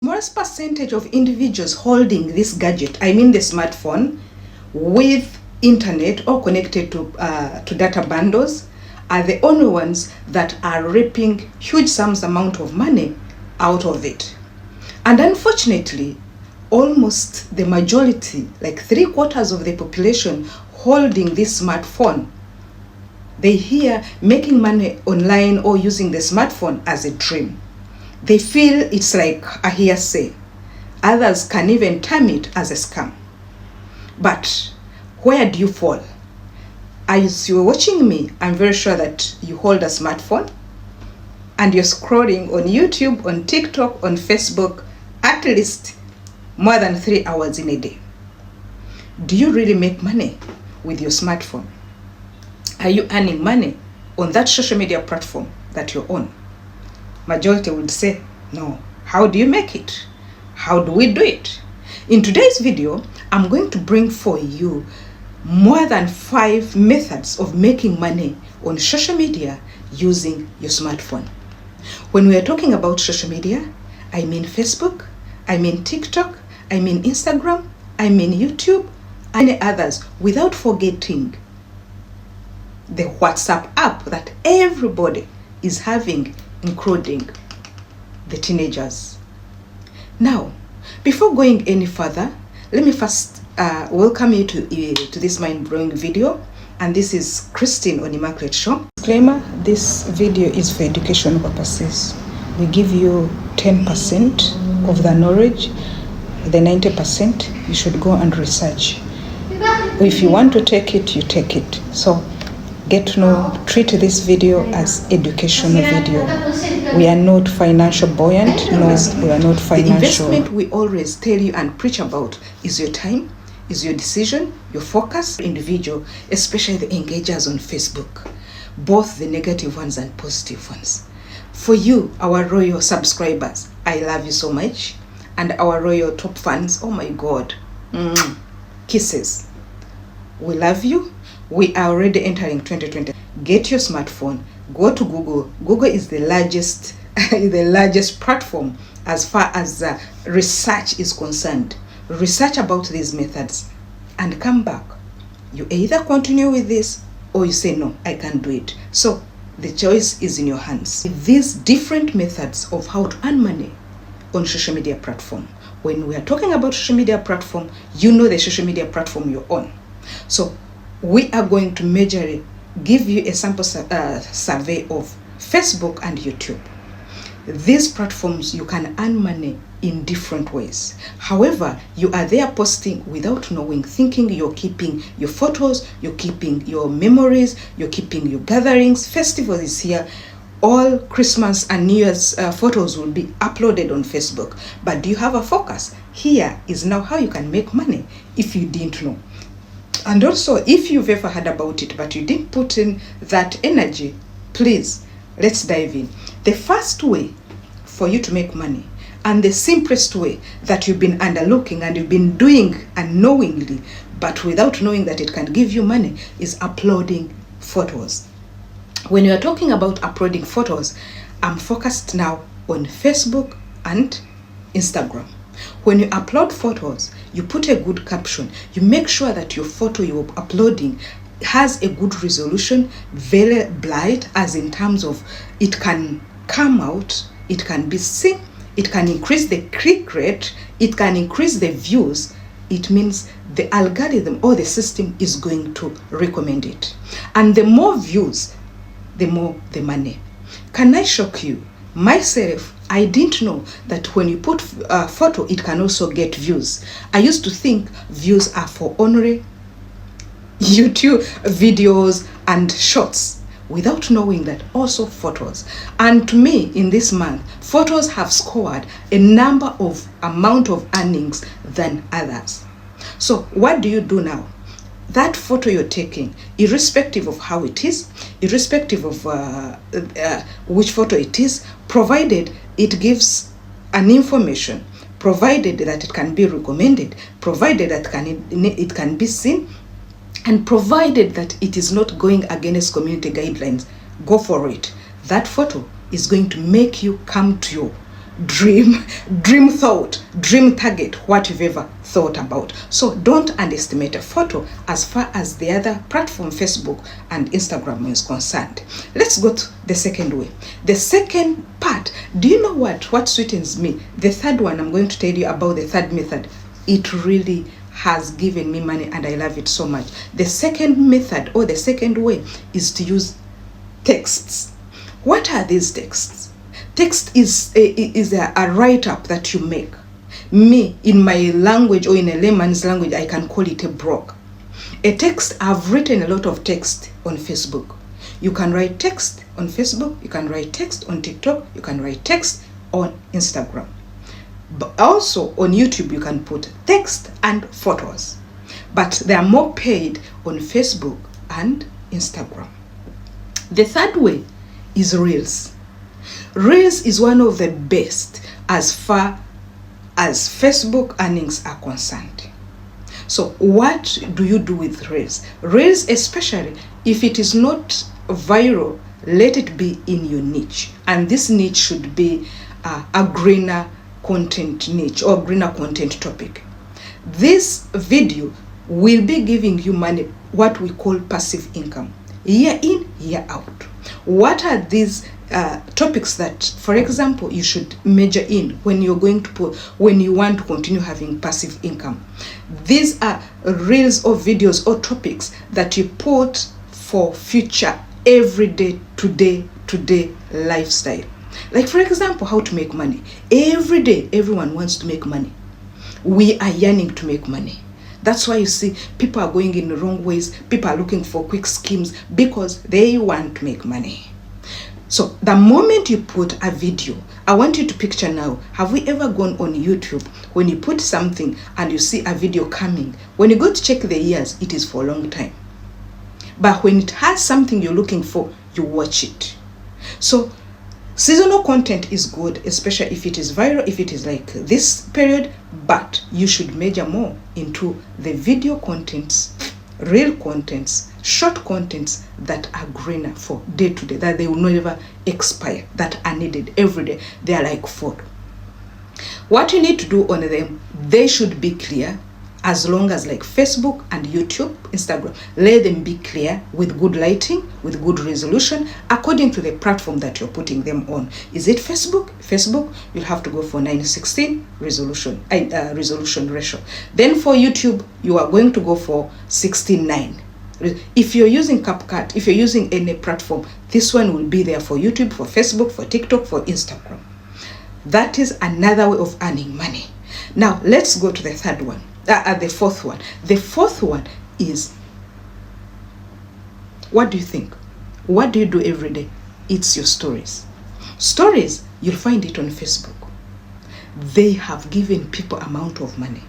Smallest percentage of individuals holding this gadget, I mean the smartphone, with internet or connected to data bundles, are the only ones that are reaping huge sums amount of money out of it. And unfortunately, almost the majority, like 3/4 of the population holding this smartphone, they hear making money online or using the smartphone as a dream. They feel it's like a hearsay. Others can even term it as a scam. But where do you fall? As you're watching me, I'm very sure that you hold a smartphone and you're scrolling on YouTube, on TikTok, on Facebook, at least more than 3 hours in a day. Do you really make money with your smartphone? Are you earning money on that social media platform that you're on? Majority would say, no. How do you make it? How do we do it? In today's video, I'm going to bring for you more than 5 methods of making money on social media using your smartphone. When we are talking about social media, I mean Facebook, I mean TikTok, I mean Instagram, I mean YouTube, and others, without forgetting the WhatsApp app that everybody is having, including the teenagers. Now, before going any further, let me first welcome you to this mind-blowing video. And this is Christine on Immaculate Show. Disclaimer, this video is for educational purposes. We give you 10% of the knowledge. The 90% you should go and research. If you want to take it, you take it. So treat this video as educational video. We are not financial buoyant, no, we are not financial. The investment we always tell you and preach about is your time, is your decision, your focus, individual, especially the engagers on Facebook, both the negative ones and positive ones. For you, our royal subscribers, I love you so much. And our royal top fans, oh my God, kisses. We love you. We are already entering 2020. Get your smartphone, go to Google. Google is the largest platform as far as research is concerned. Research about these methods and come back. You either continue with this or you say, no, I can't do it. So the choice is in your hands. These different methods of how to earn money on social media platform. When we are talking about social media platform, you know the social media platform you're on. So we are going to majorly give you a sample survey of Facebook and YouTube. These platforms, you can earn money in different ways. However, you are there posting without knowing, thinking you're keeping your photos, you're keeping your memories, you're keeping your gatherings. Festival is here. All Christmas and New Year's photos will be uploaded on Facebook. But do you have a focus? Here is now how you can make money if you didn't know. And also, if you've ever heard about it, but you didn't put in that energy, please, let's dive in. The first way for you to make money, and the simplest way that you've been underlooking and you've been doing unknowingly, but without knowing that it can give you money, is uploading photos. When you're talking about uploading photos, I'm focused now on Facebook and Instagram. When you upload photos, you put a good caption. You make sure that your photo you're uploading has a good resolution, very bright, as in terms of it can come out, it can be seen, it can increase the click rate, it can increase the views. It means the algorithm or the system is going to recommend it. And the more views, the more the money. Can I shock you? Myself, I didn't know that when you put a photo, it can also get views. I used to think views are for only YouTube videos and shorts, without knowing that also photos. And to me, in this month, photos have scored a number of amount of earnings than others. So what do you do now? That photo you're taking, irrespective of how it is, irrespective of which photo it is, provided it gives an information, provided that it can be recommended, provided that it can be seen, and provided that it is not going against community guidelines, go for it. That photo is going to make you come to your dream thought, dream target, what you've ever thought about. So don't underestimate a photo as far as the other platform, Facebook and Instagram, is concerned. Let's go to the second way. The second part, do you know what sweetens me? The third one, I'm going to tell you about the third method. It really has given me money and I love it so much. The second method, or the second way, is to use texts. What are these texts? Text is a write-up that you make. Me, in my language, or in a layman's language, I can call it a blog. A text, I've written a lot of text on Facebook. You can write text on Facebook, you can write text on TikTok, you can write text on Instagram. But also on YouTube, you can put text and photos. But they are more paid on Facebook and Instagram. The third way is Reels. Reels is one of the best as far as Facebook earnings are concerned. So what do you do with Reels? Reels, especially if it is not viral, let it be in your niche. And this niche should be a greener content niche or greener content topic. This video will be giving you money, what we call passive income, year in, year out. What are these topics that, for example, you should major in when you're going to put, when you want to continue having passive income? These are reels or videos or topics that you put for future, everyday, today lifestyle. Like, for example, how to make money. Every day, everyone wants to make money. We are yearning to make money. That's why you see people are going in the wrong ways. People are looking for quick schemes because they want to make money. So the moment you put a video, I want you to picture now, have we ever gone on YouTube when you put something and you see a video coming? When you go to check the years, it is for a long time. But when it has something you're looking for, you watch it. So seasonal content is good, especially if it is viral, if it is like this period, but you should major more into the video contents, real contents, short contents that are greener for day to day, that they will never expire, that are needed every day. They are like food. What you need to do on them, they should be clear, as long as like Facebook and YouTube, Instagram, let them be clear with good lighting, with good resolution, according to the platform that you're putting them on. Is it Facebook? Facebook, you'll have to go for 9:16 resolution ratio. Then for YouTube, you are going to go for 16:9. If you're using CapCut, if you're using any platform, this one will be there for YouTube, for Facebook, for TikTok, for Instagram. That is another way of earning money. Now, let's go to the third one. The fourth one. The fourth one is, what do you think? What do you do every day? It's your stories. Stories, you'll find it on Facebook. They have given people amount of money.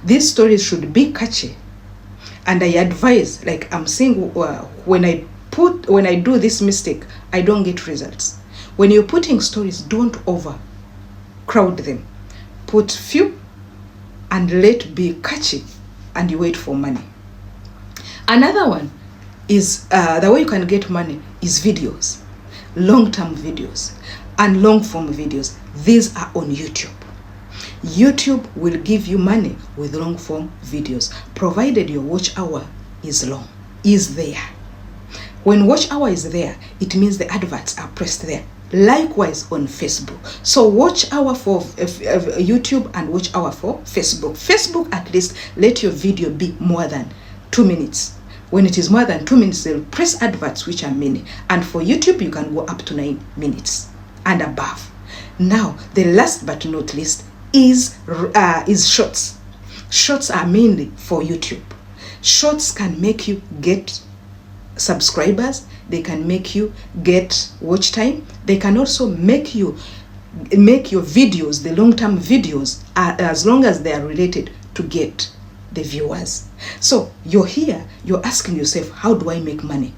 These stories should be catchy. And I advise, like I'm saying, when I do this mistake, I don't get results. When you're putting stories, don't overcrowd them. Put few and let be catchy, and you wait for money. Another one is the way you can get money is videos, long-term videos and long-form videos. These are on YouTube. YouTube will give you money with long-form videos, provided your watch hour is long, is there. When watch hour is there, it means the adverts are pressed there. Likewise on Facebook. So watch hour for YouTube and watch hour for Facebook. Facebook, at least let your video be more than 2 minutes. When it is more than 2 minutes, they'll press adverts which are many. And for YouTube, you can go up to 9 minutes and above. Now, the last but not least is shorts. Shorts are mainly for YouTube. Shorts can make you get subscribers, they can make you get watch time, they can also make your videos, the long-term videos, as long as they are related, to get the viewers. So you're here, you're asking yourself, how do I make money?